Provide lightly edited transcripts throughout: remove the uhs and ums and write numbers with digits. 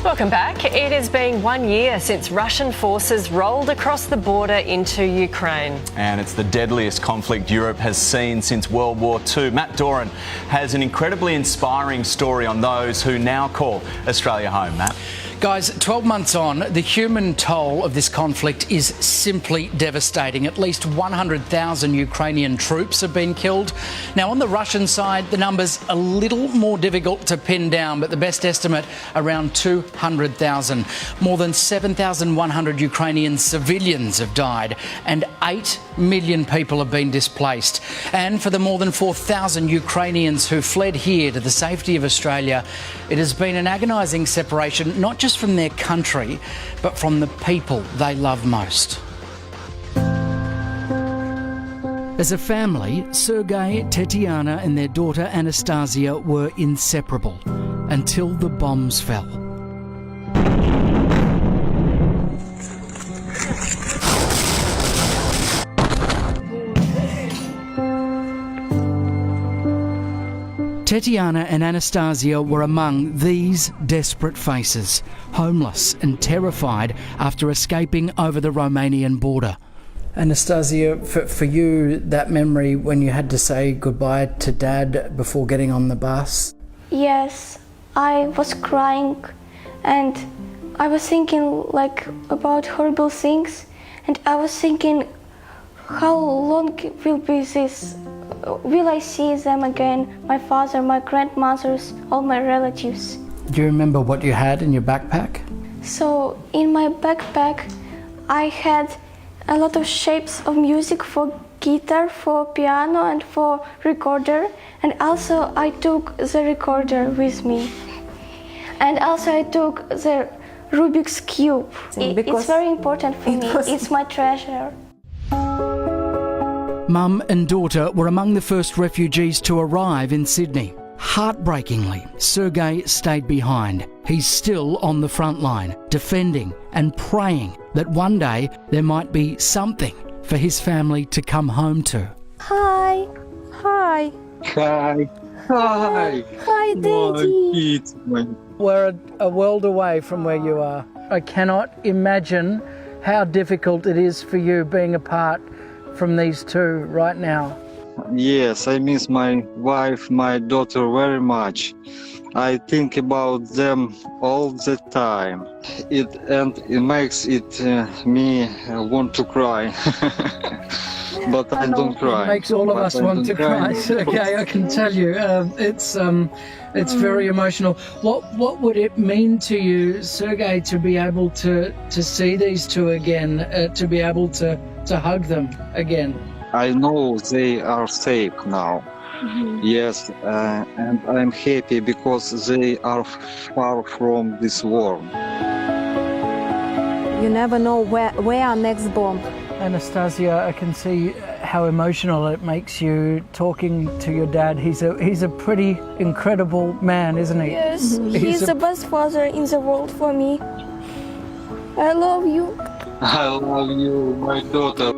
Welcome back. It has been 1 year since Russian forces rolled across the border into Ukraine. And it's the deadliest conflict Europe has seen since World War II. Matt Doran has an incredibly inspiring story on those who now call Australia home. Matt? Guys, 12 months on, the human toll of this conflict is simply devastating. At least 100,000 Ukrainian troops have been killed. Now, on the Russian side, the number's a little more difficult to pin down, but the best estimate, around 200,000. More than 7,100 Ukrainian civilians have died, and 8 million people have been displaced. And for the more than 4,000 Ukrainians who fled here to the safety of Australia, it has been an agonising separation, not just from their country, but from the people they love most. As a family, Sergei, Tetiana and their daughter Anastasia were inseparable until the bombs fell. Tetiana and Anastasia were among these desperate faces, homeless and terrified after escaping over the Romanian border. Anastasia, for you, that memory when you had to say goodbye to Dad before getting on the bus? Yes, I was crying and I was thinking about horrible things, and I was thinking how long will be this? Will I see them again? My father, my grandmothers, all my relatives. Do you remember what you had in your backpack? So in my backpack I had a lot of shapes of music for guitar, for piano and for recorder, and also I took the recorder with me. And also I took the Rubik's Cube. It's very important for me. It's my treasure. Mum and daughter were among the first refugees to arrive in Sydney. Heartbreakingly, Sergei stayed behind. He's still on the front line, defending and praying that one day there might be something for his family to come home to. Hi. Hi. Hi. Hi. Hi, Daddy. We're a world away from where you are. I cannot imagine how difficult it is for you being apart from these two right now. Yes, I miss my wife, my daughter very much. I think about them all the time. It makes me want to cry. But I don't cry. It makes all of us want to cry. Okay, I can tell you, it's very emotional. What would it mean to you, Sergei, to be able to see these two again, to be able to hug them again? I know they are safe now. Mm-hmm. Yes, and I'm happy because they are far from this war. You never know where next bomb. Anastasia, I can see how emotional it makes you talking to your dad. He's a pretty incredible man, isn't he? Yes, he's the best father in the world for me. I love you. I love you, my daughter.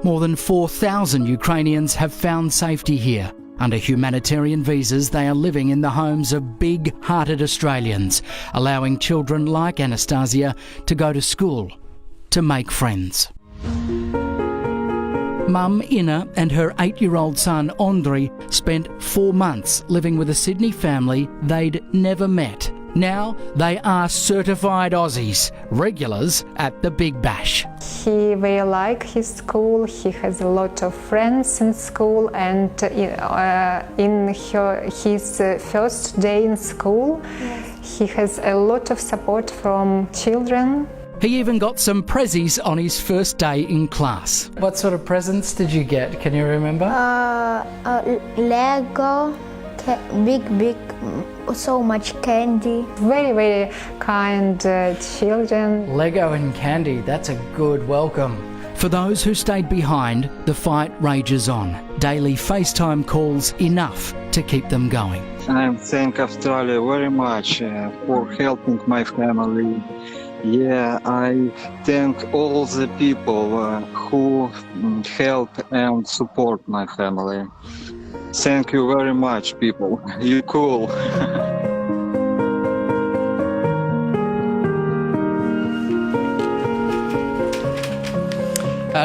More than 4,000 Ukrainians have found safety here. Under humanitarian visas, they are living in the homes of big-hearted Australians, allowing children like Anastasia to go to school, to make friends. Mum Inna and her 8-year-old son Andrei spent 4 months living with a Sydney family they'd never met. Now they are certified Aussies, regulars at the Big Bash. He really likes his school. He has a lot of friends in school, and in his first day in school, he has a lot of support from children. He even got some prezzies on his first day in class. What sort of presents did you get? Can you remember? Lego, big, so much candy. Very, very kind children. Lego and candy, that's a good welcome. For those who stayed behind, the fight rages on. Daily FaceTime calls enough to keep them going. I thank Australia very much for helping my family. Yeah, I thank all the people who help and support my family. Thank you very much, people. You're cool.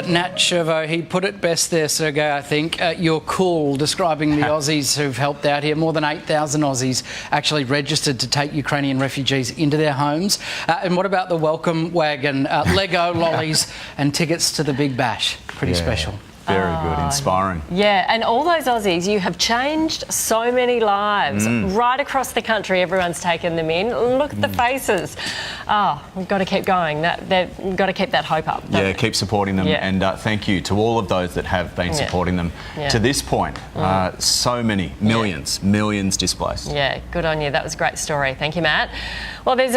Nat Chervo, he put it best there, Sergei, I think. You're cool, describing the Aussies who've helped out here. More than 8,000 Aussies actually registered to take Ukrainian refugees into their homes. And what about the welcome wagon? Lego, lollies and tickets to the Big Bash. Pretty special. Very good, inspiring. Yeah, and all those Aussies, you have changed so many lives. Right across the country, everyone's taken them in. Look at the faces. We've got to keep going. We've got to keep that hope up. Yeah, keep supporting them. Yeah. And thank you to all of those that have been supporting them to this point. So many, millions displaced. Yeah, good on you. That was a great story. Thank you, Matt. Well, there's